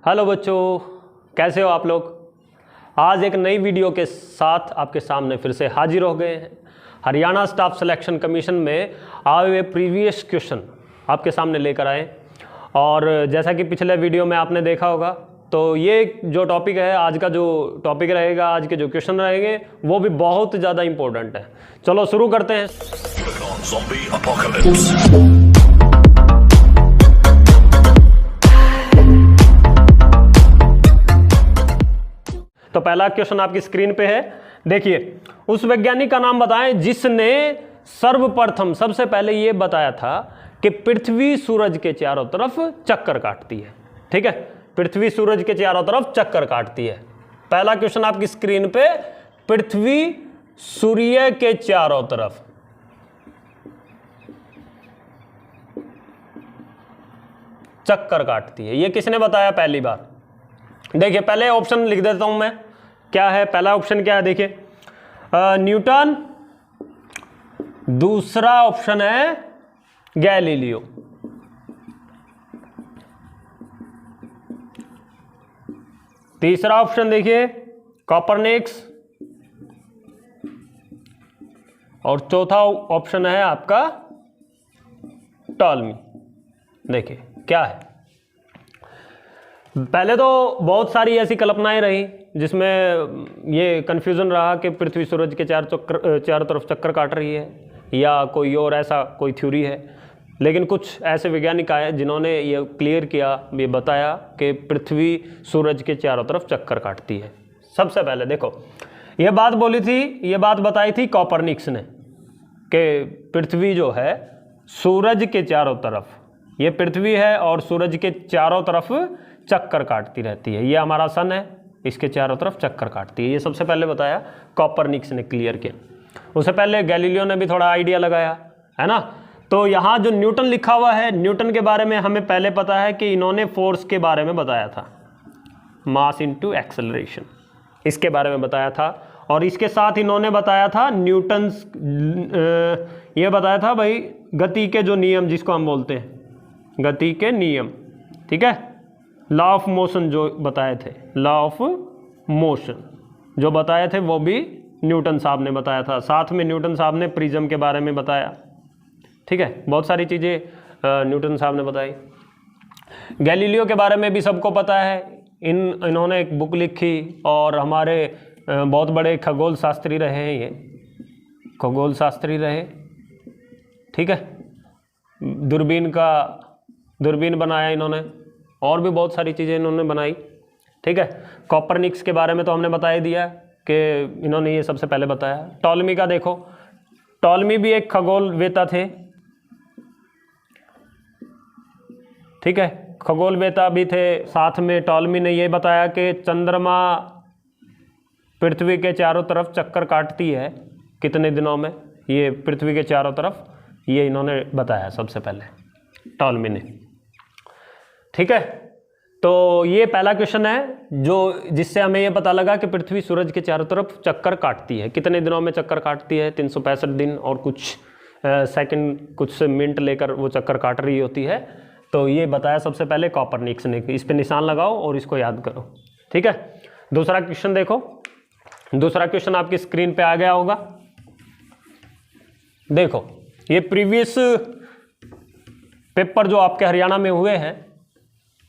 Hello बच्चों, कैसे हो आप लोग। आज एक नई वीडियो के साथ आपके सामने फिर से हाजिर हो गए हैं। हरियाणा स्टाफ सिलेक्शन कमीशन में आए हुए प्रीवियस क्वेश्चन आपके सामने लेकर आए। और जैसा कि पिछले वीडियो में आपने देखा होगा, तो ये जो टॉपिक है, आज का जो टॉपिक रहेगा, आज के जो क्वेश्चन रहेंगे वो भी बहुत ज़्यादा इम्पोर्टेंट है। चलो शुरू करते हैं। तो पहला क्वेश्चन आपकी स्क्रीन पे है, देखिए। उस वैज्ञानिक का नाम बताएं जिसने सर्वप्रथम सबसे पहले ये बताया था कि पृथ्वी सूरज के चारों तरफ चक्कर काटती है। ठीक है, पृथ्वी सूरज के चारों तरफ चक्कर काटती है। पहला क्वेश्चन आपकी स्क्रीन पे, पृथ्वी सूर्य के चारों तरफ चक्कर काटती है, ये किसने बताया पहली बार। देखिए पहले ऑप्शन लिख देता हूं मैं, क्या है पहला ऑप्शन, क्या है देखिए, न्यूटन। दूसरा ऑप्शन है गैलीलियो। तीसरा ऑप्शन देखिए कोपरनिकस। और चौथा ऑप्शन है आपका टॉलमी। देखिए क्या है, पहले तो बहुत सारी ऐसी कल्पनाएं रही जिसमें ये कन्फ्यूज़न रहा कि पृथ्वी सूरज के चारों तरफ चक्कर काट रही है या कोई और ऐसा कोई थ्योरी है। लेकिन कुछ ऐसे वैज्ञानिक आए जिन्होंने ये क्लियर किया, ये बताया कि पृथ्वी सूरज के चारों तरफ चक्कर काटती है। सबसे पहले देखो, ये बात बोली थी, ये बात बताई थी कोपरनिकस ने कि पृथ्वी जो है सूरज के चारों तरफ, ये पृथ्वी है और सूरज के चारों तरफ चक्कर काटती रहती है। ये हमारा सन है, इसके चारों तरफ चक्कर काटती है। ये सबसे पहले बताया कोपरनिकस ने, क्लियर किया। उससे पहले गैलीलियो ने भी थोड़ा आइडिया लगाया, है ना। तो यहाँ जो न्यूटन लिखा हुआ है, न्यूटन के बारे में हमें पहले पता है कि इन्होंने फोर्स के बारे में बताया था, मास इनटू एक्सेलरेशन, इसके बारे में बताया था। और इसके साथ इन्होंने बताया था न्यूटन्स, ये बताया था भाई गति के जो नियम, जिसको हम बोलते हैं गति के नियम। ठीक है, लॉ ऑफ मोशन जो बताए थे, लॉ ऑफ मोशन जो बताए थे वो भी न्यूटन साहब ने बताया था। साथ में न्यूटन साहब ने प्रिज्म के बारे में बताया। ठीक है, बहुत सारी चीज़ें न्यूटन साहब ने बताई। गैलीलियो के बारे में भी सबको पता है, इन्होंने एक बुक लिखी और हमारे बहुत बड़े खगोल शास्त्री रहे हैं, ये खगोल शास्त्री रहे। ठीक है, दूरबीन बनाया इन्होंने, और भी बहुत सारी चीज़ें इन्होंने बनाई। ठीक है, कोपरनिकस के बारे में तो हमने बता ही दिया कि इन्होंने ये सबसे पहले बताया। टॉलमी का देखो, टॉलमी भी एक खगोलवेता थे। ठीक है, खगोलवेता भी थे। साथ में टॉलमी ने ये बताया कि चंद्रमा पृथ्वी के चारों तरफ चक्कर काटती है कितने दिनों में, ये पृथ्वी के चारों तरफ, ये इन्होंने बताया सबसे पहले टॉलमी ने। ठीक है, तो ये पहला क्वेश्चन है जिससे हमें ये पता लगा कि पृथ्वी सूरज के चारों तरफ चक्कर काटती है। कितने दिनों में चक्कर काटती है? 365 दिन और कुछ सेकंड, कुछ मिनट लेकर वो चक्कर काट रही होती है। तो ये बताया सबसे पहले कोपरनिकस ने। इस पे निशान लगाओ और इसको याद करो। ठीक है, दूसरा क्वेश्चन देखो। दूसरा क्वेश्चन आपकी स्क्रीन पे आ गया होगा। देखो, ये प्रीवियस पेपर जो आपके हरियाणा में हुए हैं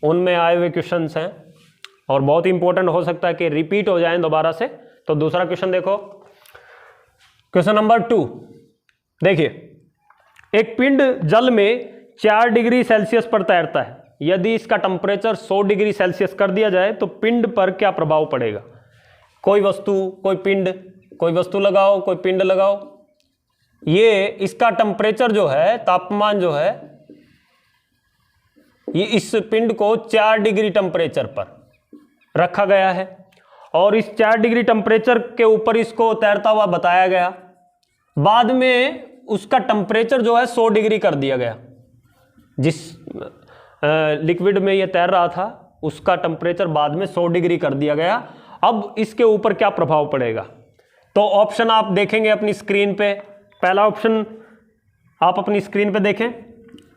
उनमें आए हुए क्वेश्चंस हैं और बहुत इंपॉर्टेंट हो सकता है कि रिपीट हो जाएं दोबारा से। तो दूसरा क्वेश्चन देखो, क्वेश्चन नंबर 2। देखिए, एक पिंड जल में 4 डिग्री सेल्सियस पर तैरता है। यदि इसका टेम्परेचर 100 डिग्री सेल्सियस कर दिया जाए तो पिंड पर क्या प्रभाव पड़ेगा? कोई वस्तु, कोई पिंड, कोई वस्तु लगाओ, कोई पिंड लगाओ। ये इसका टेम्परेचर जो है, तापमान जो है, ये इस पिंड को 4 डिग्री टेम्परेचर पर रखा गया है और इस 4 डिग्री टेम्परेचर के ऊपर इसको तैरता हुआ बताया गया। बाद में उसका टेम्परेचर जो है 100 डिग्री कर दिया गया। जिस लिक्विड में ये तैर रहा था उसका टेम्परेचर बाद में 100 डिग्री कर दिया गया। अब इसके ऊपर क्या प्रभाव पड़ेगा? तो ऑप्शन आप देखेंगे अपनी स्क्रीन पे। पहला ऑप्शन आप अपनी स्क्रीन पे देखें,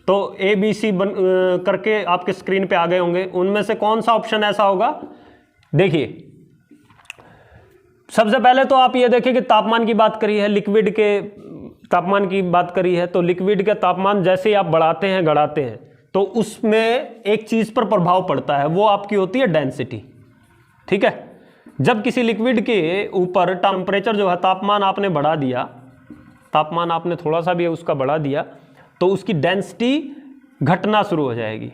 तो ए बी सी करके आपके स्क्रीन पे आ गए होंगे। उनमें से कौन सा ऑप्शन ऐसा होगा? देखिए, सबसे पहले तो आप ये देखिए कि तापमान की बात करी है, लिक्विड के तापमान की बात करी है, तो लिक्विड का तापमान जैसे ही आप बढ़ाते हैं बढ़ाते हैं तो उसमें एक चीज पर प्रभाव पड़ता है, वो आपकी होती है डेंसिटी। ठीक है, जब किसी लिक्विड के ऊपर टेम्परेचर जो है, तापमान आपने बढ़ा दिया, तापमान आपने थोड़ा सा भी उसका बढ़ा दिया, तो उसकी डेंसिटी घटना शुरू हो जाएगी।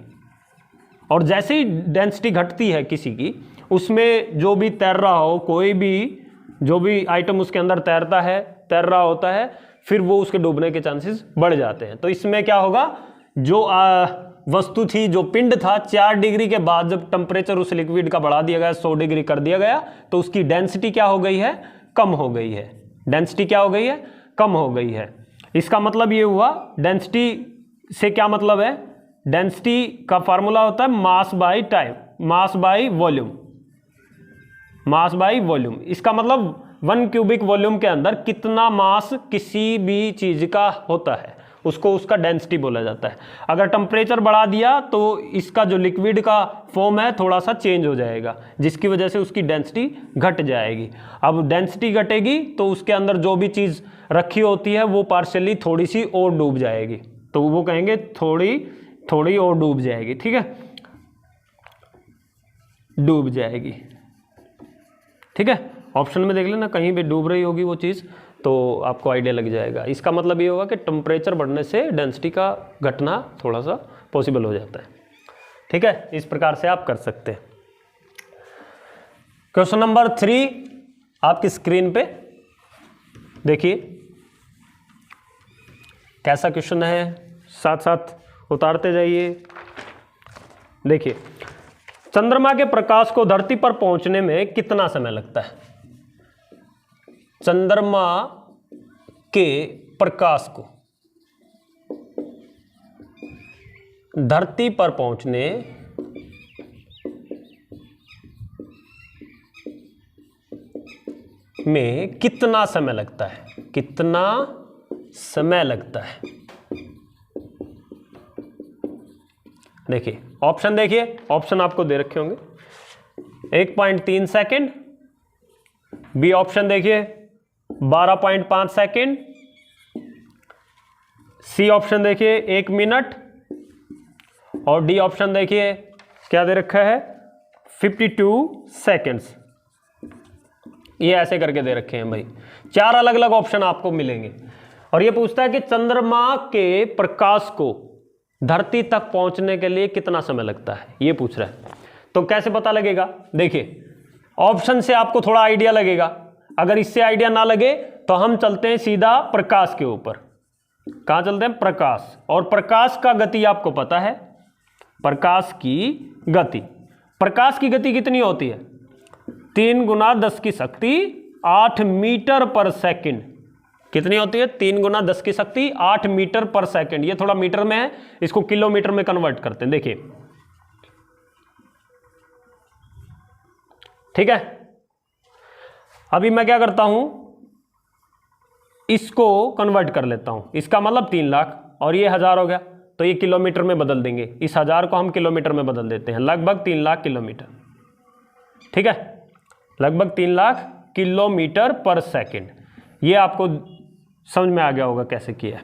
और जैसे ही डेंसिटी घटती है किसी की, उसमें जो भी तैर रहा हो, कोई भी जो भी आइटम उसके अंदर तैर रहा होता है, फिर वो उसके डूबने के चांसेस बढ़ जाते हैं। तो इसमें क्या होगा, जो वस्तु थी, जो पिंड था, 4 डिग्री के बाद जब टेम्परेचर उस लिक्विड का बढ़ा दिया गया, 100 डिग्री कर दिया गया, तो उसकी डेंसिटी क्या हो गई है? कम हो गई है। डेंसिटी क्या हो गई है? कम हो गई है। इसका मतलब ये हुआ, डेंसिटी से क्या मतलब है? डेंसिटी का फार्मूला होता है mass by time, mass by volume, mass by volume. इसका मतलब 1 क्यूबिक वॉल्यूम के अंदर कितना मास किसी भी चीज का होता है, उसको उसका डेंसिटी बोला जाता है। अगर टेम्परेचर बढ़ा दिया तो इसका जो लिक्विड का फॉर्म है थोड़ा सा चेंज हो जाएगा, जिसकी वजह से उसकी डेंसिटी घट जाएगी। अब डेंसिटी घटेगी तो उसके अंदर जो भी चीज़ रखी होती है वो पार्शियली थोड़ी सी और डूब जाएगी, तो वो कहेंगे थोड़ी और डूब जाएगी। ठीक है, डूब जाएगी। ठीक है, ऑप्शन में देख लेना, कहीं भी डूब रही होगी वो चीज़ तो आपको आइडिया लग जाएगा। इसका मतलब ये होगा कि टेम्परेचर बढ़ने से डेंसिटी का घटना थोड़ा सा पॉसिबल हो जाता है। ठीक है, इस प्रकार से आप कर सकते हैं। क्वेश्चन नंबर 3 आपकी स्क्रीन पे देखिए, कैसा क्वेश्चन है, साथ साथ उतारते जाइए। देखिए, चंद्रमा के प्रकाश को धरती पर पहुंचने में कितना समय लगता है? चंद्रमा के प्रकाश को धरती पर पहुंचने में कितना समय लगता है? कितना समय लगता है? देखिए ऑप्शन, देखिए ऑप्शन आपको दे रखे होंगे। 1.3 सेकेंड, बी ऑप्शन देखिए 12.5 सेकेंड, सी ऑप्शन देखिए 1 मिनट, और डी ऑप्शन देखिए क्या दे रखा है 52 सेकेंड्स। ये ऐसे करके दे रखे हैं भाई, 4 अलग अलग ऑप्शन आपको मिलेंगे। और ये पूछता है कि चंद्रमा के प्रकाश को धरती तक पहुंचने के लिए कितना समय लगता है, ये पूछ रहा है। तो कैसे पता लगेगा? देखिए ऑप्शन से आपको थोड़ा आइडिया लगेगा, अगर इससे आइडिया ना लगे तो हम चलते हैं सीधा प्रकाश के ऊपर। कहां चलते हैं? प्रकाश। और प्रकाश का गति आपको पता है, प्रकाश की गति, प्रकाश की गति कितनी होती है? 3 गुना 10 की शक्ति 8 मीटर पर सेकंड। कितनी होती है? 3 गुना 10 की शक्ति 8 मीटर पर सेकंड। ये थोड़ा मीटर में है, इसको किलोमीटर में कन्वर्ट करते हैं। देखिए ठीक है, अभी मैं क्या करता हूं, इसको कन्वर्ट कर लेता हूं। इसका मतलब 3 लाख और ये 1000 हो गया, तो ये किलोमीटर में बदल देंगे। इस 1000 को हम किलोमीटर में बदल देते हैं, लगभग 3 लाख किलोमीटर। ठीक है, लगभग 3 लाख किलोमीटर पर सेकंड। ये आपको समझ में आ गया होगा कैसे किया है।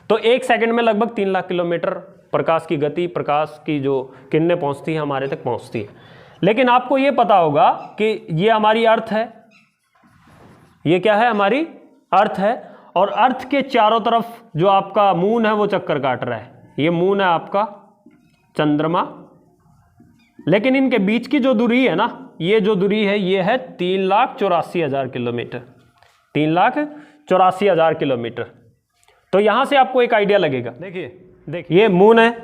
तो 1 सेकंड में लगभग 3 लाख किलोमीटर प्रकाश की गति, प्रकाश की जो किरणें पहुंचती है हमारे तक पहुंचती है। लेकिन आपको ये पता होगा कि ये हमारी अर्थ है, ये क्या है? हमारी अर्थ है। और अर्थ के चारों तरफ जो आपका मून है वो चक्कर काट रहा है। ये मून है आपका चंद्रमा, लेकिन इनके बीच की जो दूरी है ना, ये जो दूरी है ये है 3,84,000 किलोमीटर। 3,84,000 किलोमीटर। तो यहां से आपको एक आइडिया लगेगा। देखिए ये मून है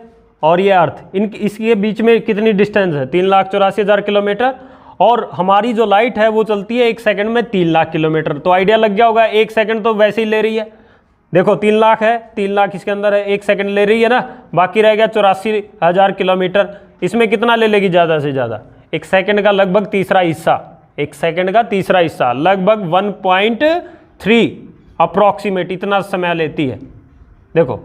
और ये अर्थ, इसके बीच में कितनी डिस्टेंस है? 3,84,000 किलोमीटर। और हमारी जो लाइट है वो चलती है 1 सेकंड में 3 लाख किलोमीटर। तो आइडिया लग गया होगा, 1 सेकंड तो वैसे ही ले रही है। देखो 3 लाख है, 3 लाख इसके अंदर है, 1 सेकंड ले रही है ना, बाकी रह गया 84,000 किलोमीटर। इसमें कितना ले लेगी ज़्यादा से ज़्यादा? 1 सेकंड का लगभग तीसरा हिस्सा, 1 सेकंड का तीसरा हिस्सा, लगभग 1.3 अप्रॉक्सीमेट इतना समय लेती है। देखो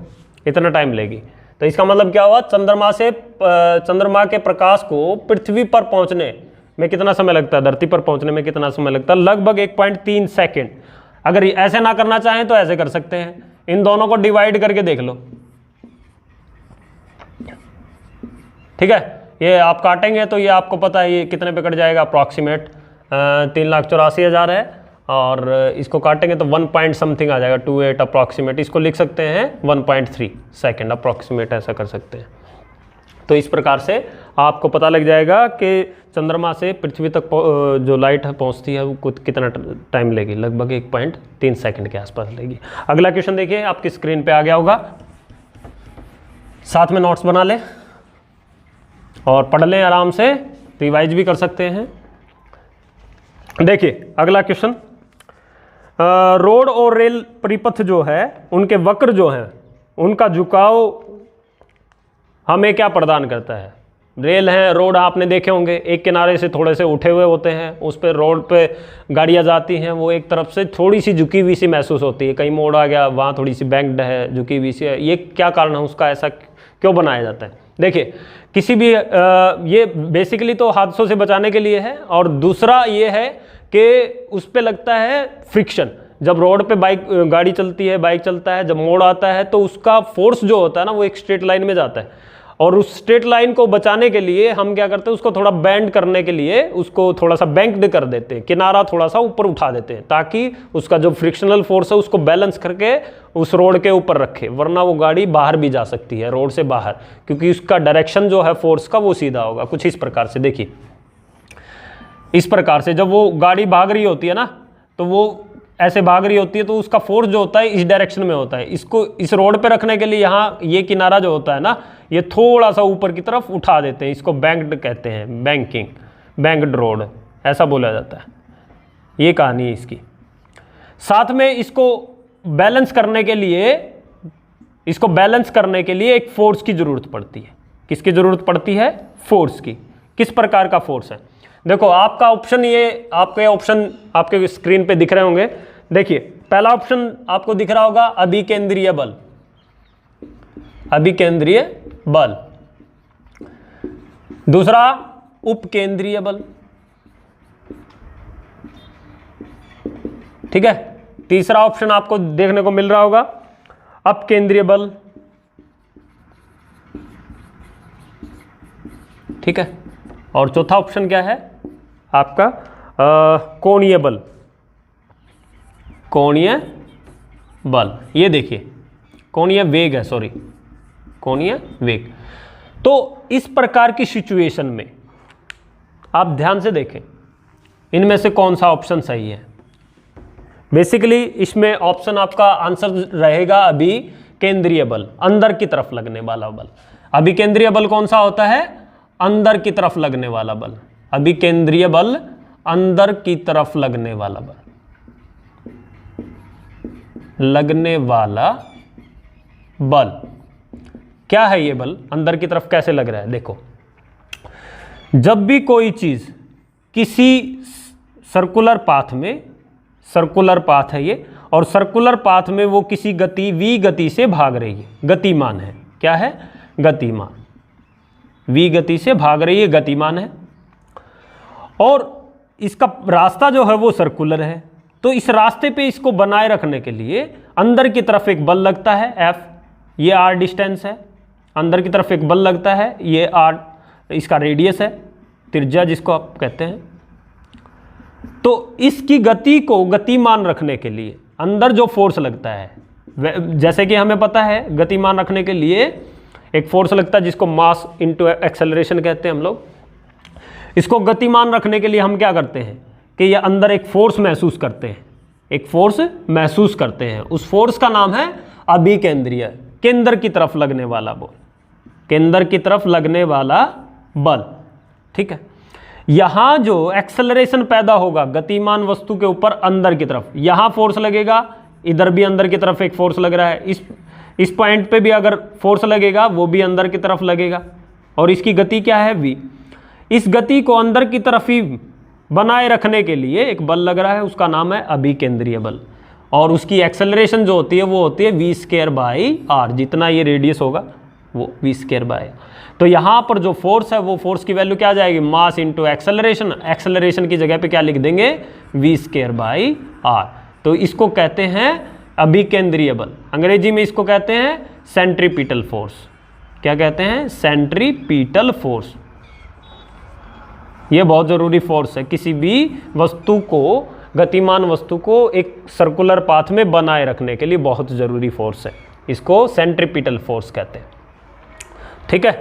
इतना टाइम लेगी। तो इसका मतलब क्या हुआ, चंद्रमा के प्रकाश को पृथ्वी पर पहुंचने में कितना समय लगता है, धरती पर पहुंचने में कितना समय लगता है, लगभग 1.3 सेकेंड। अगर ऐसे ना करना चाहें तो ऐसे कर सकते हैं, इन दोनों को डिवाइड करके देख लो, ठीक है। ये आप काटेंगे तो ये आपको पता है ये कितने पे कट जाएगा, अप्रॉक्सीमेट 3,84,000 है, और इसको काटेंगे तो 1 पॉइंट समथिंग आ जाएगा, 28 अप्रॉक्सीमेट। इसको लिख सकते हैं 1.3 सेकेंड अप्रॉक्सीमेट, ऐसा कर सकते हैं। तो इस प्रकार से आपको पता लग जाएगा कि चंद्रमा से पृथ्वी तक जो लाइट है पहुंचती है वो कितना टाइम लेगी, लगभग 1.3 सेकंड के आसपास लेगी। अगला क्वेश्चन देखिए, आपकी स्क्रीन पे आ गया होगा, साथ में नोट्स बना लें और पढ़ लें आराम से, रिवाइज भी कर सकते हैं। देखिए अगला क्वेश्चन, रोड और रेल परिपथ जो है उनके वक्र जो हैं उनका झुकाव हमें क्या प्रदान करता है। रेल है, रोड आपने देखे होंगे, एक किनारे से थोड़े से उठे हुए होते हैं, उस पर रोड पे गाड़ियाँ जाती हैं, वो एक तरफ से थोड़ी सी झुकी हुई सी महसूस होती है, कहीं मोड़ आ गया वहाँ थोड़ी सी बैंक्ड है, झुकी हुई सी है। ये क्या कारण है उसका, ऐसा क्यों बनाया जाता है। देखिए किसी भी ये बेसिकली तो हादसों से बचाने के लिए है, और दूसरा ये है कि उस पर लगता है फ्रिक्शन। जब रोड पे गाड़ी चलती है, बाइक चलता है, जब मोड़ आता है तो उसका फोर्स जो होता है ना वो एक स्ट्रेट लाइन में जाता है, और उस स्ट्रेट लाइन को बचाने के लिए हम क्या करते हैं, उसको थोड़ा बेंड करने के लिए उसको थोड़ा सा बैंक्ड कर देते हैं, किनारा थोड़ा सा ऊपर उठा देते हैं, ताकि उसका जो फ्रिक्शनल फोर्स है उसको बैलेंस करके उस रोड के ऊपर रखे, वरना वो गाड़ी बाहर भी जा सकती है रोड से बाहर, क्योंकि उसका डायरेक्शन जो है फोर्स का वो सीधा होगा। कुछ इस प्रकार से देखिए, इस प्रकार से जब वो गाड़ी भाग रही होती है ना, तो वो ऐसे भाग रही होती है तो उसका फोर्स जो होता है इस डायरेक्शन में होता है। इसको इस रोड पे रखने के लिए यहाँ ये किनारा जो होता है ना, ये थोड़ा सा ऊपर की तरफ उठा देते हैं, इसको बैंक्ड कहते हैं, बैंकिंग, बैंक्ड रोड ऐसा बोला जाता है। ये कहानी है इसकी। साथ में इसको बैलेंस करने के लिए एक फोर्स की जरूरत पड़ती है। किसकी जरूरत पड़ती है, फोर्स की। किस प्रकार का फोर्स है, देखो आपका ऑप्शन, ये आपके ऑप्शन आपके स्क्रीन पे दिख रहे होंगे। देखिए पहला ऑप्शन आपको दिख रहा होगा, अभिकेंद्रीय बल, अभिकेंद्रीय बल। दूसरा उपकेंद्रीय बल, ठीक है। तीसरा ऑप्शन आपको देखने को मिल रहा होगा, अपकेंद्रीय बल, ठीक है। और चौथा ऑप्शन क्या है आपका, कोणीय बल, कोणीय बल। ये देखिए कोणीय वेग है, सॉरी कोणीय वेग। तो इस प्रकार की सिचुएशन में आप ध्यान से देखें, इनमें से कौन सा ऑप्शन सही है। बेसिकली इसमें ऑप्शन आपका आंसर रहेगा अभिकेंद्रीय बल, अंदर की तरफ लगने वाला बल। अभिकेंद्रीय बल कौन सा होता है, अंदर की तरफ लगने वाला बल। अभिकेंद्रीय बल अंदर की तरफ लगने वाला बल, लगने वाला बल। क्या है ये बल, अंदर की तरफ कैसे लग रहा है, देखो जब भी कोई चीज किसी सर्कुलर पाथ में, सर्कुलर पाथ है ये, और सर्कुलर पाथ में वो किसी गति v गति से भाग रही है, गतिमान है, क्या है, गतिमान, v गति से भाग रही है, गतिमान है, और इसका रास्ता जो है वो सर्कुलर है। तो इस रास्ते पे इसको बनाए रखने के लिए अंदर की तरफ एक बल लगता है F, ये r डिस्टेंस है, अंदर की तरफ एक बल लगता है, ये r इसका रेडियस है, त्रिज्या जिसको आप कहते हैं। तो इसकी गति को गतिमान रखने के लिए अंदर जो फोर्स लगता है, जैसे कि हमें पता है गतिमान रखने के लिए एक फोर्स लगता है जिसको मास इनटू एक्सेलरेशन कहते हैं हम लोग। इसको गतिमान रखने के लिए हम क्या करते हैं कि ये अंदर एक फोर्स महसूस करते हैं, एक फोर्स महसूस करते हैं, उस फोर्स का नाम है अभिकेंद्रीय, केंद्र की तरफ लगने वाला बल, केंद्र की तरफ लगने वाला बल, ठीक है। यहां जो एक्सेलरेशन पैदा होगा गतिमान वस्तु के ऊपर अंदर की तरफ, यहां फोर्स लगेगा, इधर भी अंदर की तरफ एक फोर्स लग रहा है, इस पॉइंट पे भी अगर फोर्स लगेगा वो भी अंदर की तरफ लगेगा, और इसकी गति क्या है, v। इस गति को अंदर की तरफ ही बनाए रखने के लिए एक बल लग रहा है, उसका नाम है अभिकेंद्रीय बल, और उसकी एक्सेलरेशन जो होती है वो होती है v² बाई r, जितना ये रेडियस होगा वो v²/r। तो यहाँ पर जो फोर्स है वो फोर्स की वैल्यू क्या आ जाएगी, मास इंटू एक्सेलरेशन। एक्सेलरेशन की जगह पे क्या लिख देंगे, v²/r। तो इसको कहते हैं अभिकेंद्रीय बल, अंग्रेजी में इसको कहते हैं सेंट्रीपिटल फोर्स। क्या कहते हैं, सेंट्रीपिटल फोर्स। ये बहुत ज़रूरी फोर्स है, किसी भी वस्तु को, गतिमान वस्तु को एक सर्कुलर पाथ में बनाए रखने के लिए बहुत ज़रूरी फोर्स है, इसको सेंट्रीपिटल फोर्स कहते हैं। ठीक है,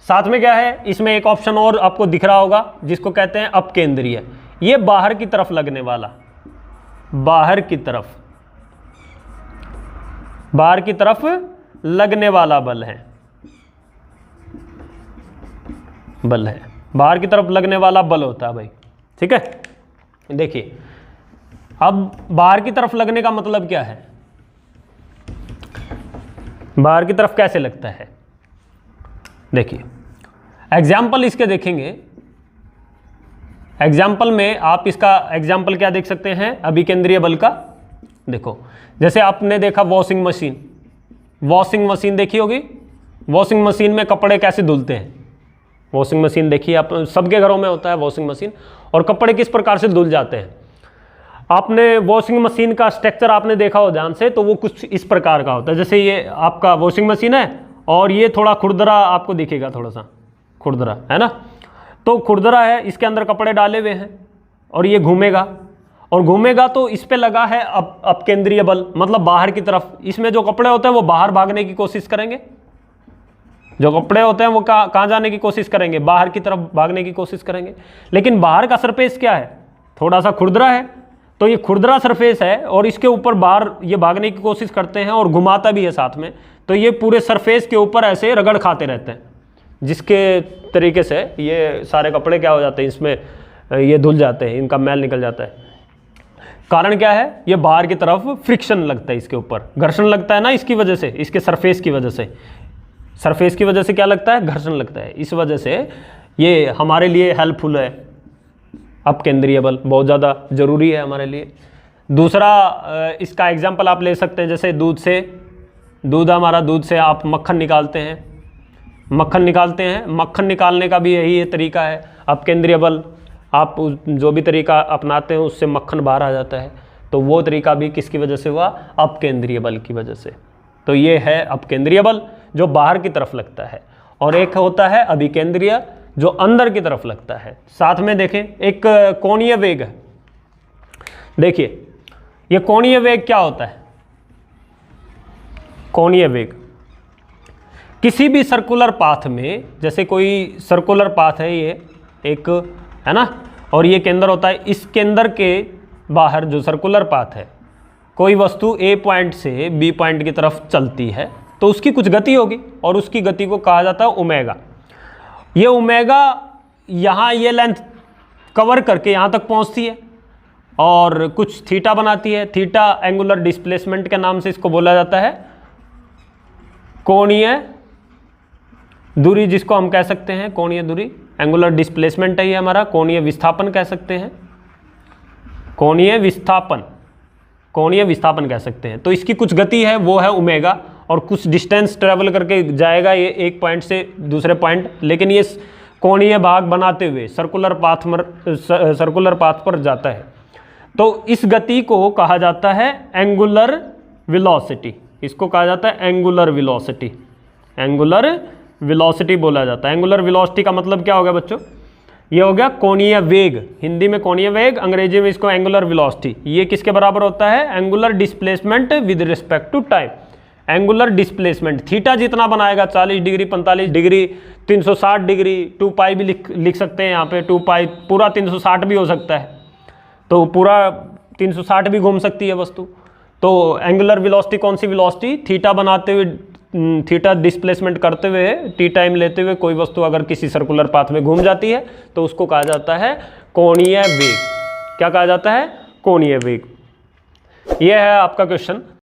साथ में क्या है, इसमें एक ऑप्शन और आपको दिख रहा होगा जिसको कहते हैं अपकेंद्रीय। ये बाहर की तरफ लगने वाला, बाहर की तरफ लगने वाला बल है, बाहर की तरफ लगने वाला बल होता है भाई। ठीक है, देखिए अब बाहर की तरफ लगने का मतलब क्या है, बाहर की तरफ कैसे लगता है, देखिए एग्जाम्पल इसके देखेंगे। एग्जाम्पल में आप इसका एग्जाम्पल क्या देख सकते हैं अभिकेंद्रीय बल का। देखो जैसे आपने देखा वॉशिंग मशीन, वॉशिंग मशीन देखी होगी, वॉशिंग मशीन में कपड़े कैसे धुलते हैं, वॉशिंग मशीन देखिए आप, सबके घरों में होता है वॉशिंग मशीन, और कपड़े किस प्रकार से धुल जाते हैं। आपने वॉशिंग मशीन का स्ट्रक्चर आपने देखा हो ध्यान से, तो वो कुछ इस प्रकार का होता है। जैसे ये आपका वॉशिंग मशीन है और ये थोड़ा खुरदरा आपको दिखेगा, थोड़ा सा खुरदरा है ना, तो खुरदरा है, इसके अंदर कपड़े डाले हुए हैं और ये घूमेगा, और घूमेगा तो इस पे लगा है अपकेंद्रीय बल, मतलब बाहर की तरफ। इसमें जो कपड़े होते हैं वो बाहर भागने की कोशिश करेंगे, जो कपड़े होते हैं वो कहाँ जाने की कोशिश करेंगे, बाहर की तरफ भागने की कोशिश करेंगे। लेकिन बाहर का सरफेस क्या है, थोड़ा सा खुरदरा है, तो ये खुरदरा सरफेस है और इसके ऊपर बाहर ये भागने की कोशिश करते हैं और घुमाता भी है साथ में, तो ये पूरे सरफेस के ऊपर ऐसे रगड़ खाते रहते हैं, जिसके तरीके से ये सारे कपड़े क्या हो जाते हैं, इसमें ये धुल जाते हैं, इनका मैल निकल जाता है। कारण क्या है, ये बाहर की तरफ फ्रिक्शन लगता है, इसके ऊपर घर्षण लगता है ना, इसकी वजह से, इसके सरफेस की वजह से, सरफेस की वजह से क्या लगता है, घर्षण लगता है। इस वजह से ये हमारे लिए हेल्पफुल है, अपकेंद्रीय बल बहुत ज़्यादा ज़रूरी है हमारे लिए। दूसरा इसका एग्जाम्पल आप ले सकते हैं, जैसे दूध से, दूध हमारा, दूध से आप मक्खन निकालते हैं, मक्खन निकालते हैं, मक्खन निकालने का भी यही तरीका है, अपकेंद्रीय बल। आप जो भी तरीका अपनाते हैं उससे मक्खन बाहर आ जाता है, तो वो तरीका भी किसकी वजह से हुआ, अपकेंद्रीय बल की वजह से। तो ये है अपकेंद्रीय बल जो बाहर की तरफ लगता है, और एक होता है अभिकेंद्रीय जो अंदर की तरफ लगता है। साथ में देखें एक कोणीय वेग है, देखिए ये कोणीय वेग क्या होता है, कोणीय वेग किसी भी सर्कुलर पाथ में, जैसे कोई सर्कुलर पाथ है, ये एक है ना, और ये केंद्र होता है, इस केंद्र के बाहर जो सर्कुलर पाथ है, कोई वस्तु ए पॉइंट से बी पॉइंट की तरफ चलती है तो उसकी कुछ गति होगी, और उसकी गति को कहा जाता है ओमेगा। ये ओमेगा यहाँ ये लेंथ कवर करके यहाँ तक पहुँचती है और कुछ थीटा बनाती है, थीटा एंगुलर डिस्प्लेसमेंट के नाम से इसको बोला जाता है, कोणीय दूरी जिसको हम कह सकते हैं, कोणीय दूरी, एंगुलर डिस्प्लेसमेंट है ये हमारा, कोणीय विस्थापन कह सकते हैं, कोणीय विस्थापन, कोणीय विस्थापन कह सकते हैं। तो इसकी कुछ गति है वो है ओमेगा, और कुछ डिस्टेंस ट्रेवल करके जाएगा ये एक पॉइंट से दूसरे पॉइंट, लेकिन ये कोणीय भाग बनाते हुए सर्कुलर पाथ पर जाता है। तो इस गति को कहा जाता है एंगुलर वेलोसिटी, इसको कहा जाता है एंगुलर वेलोसिटी, एंगुलर वेलोसिटी बोला जाता है। एंगुलर वेलोसिटी का मतलब क्या हो गया बच्चों, ये हो गया कोणीय वेग, हिंदी में कोणीय वेग, अंग्रेजी में इसको एंगुलर वेलोसिटी। ये किसके बराबर होता है, angular displacement with respect to time. Angular displacement theta जितना बनाएगा, 40 डिग्री, 45 डिग्री, 360 डिग्री, 2 पाई भी लिख सकते हैं यहाँ पे, 2 पाई पूरा 360 भी हो सकता है, तो पूरा 360 भी घूम सकती है वस्तु। तो एंगुलर वेलोसिटी कौन सी वेलोसिटी, थीटा बनाते हुए, थीटा डिस्प्लेसमेंट करते हुए, टी टाइम लेते हुए कोई वस्तु अगर किसी सर्कुलर पाथ में घूम जाती है तो उसको कहा जाता है कोणीय वेग। क्या कहा जाता है, कोणीय वेग। यह है आपका क्वेश्चन।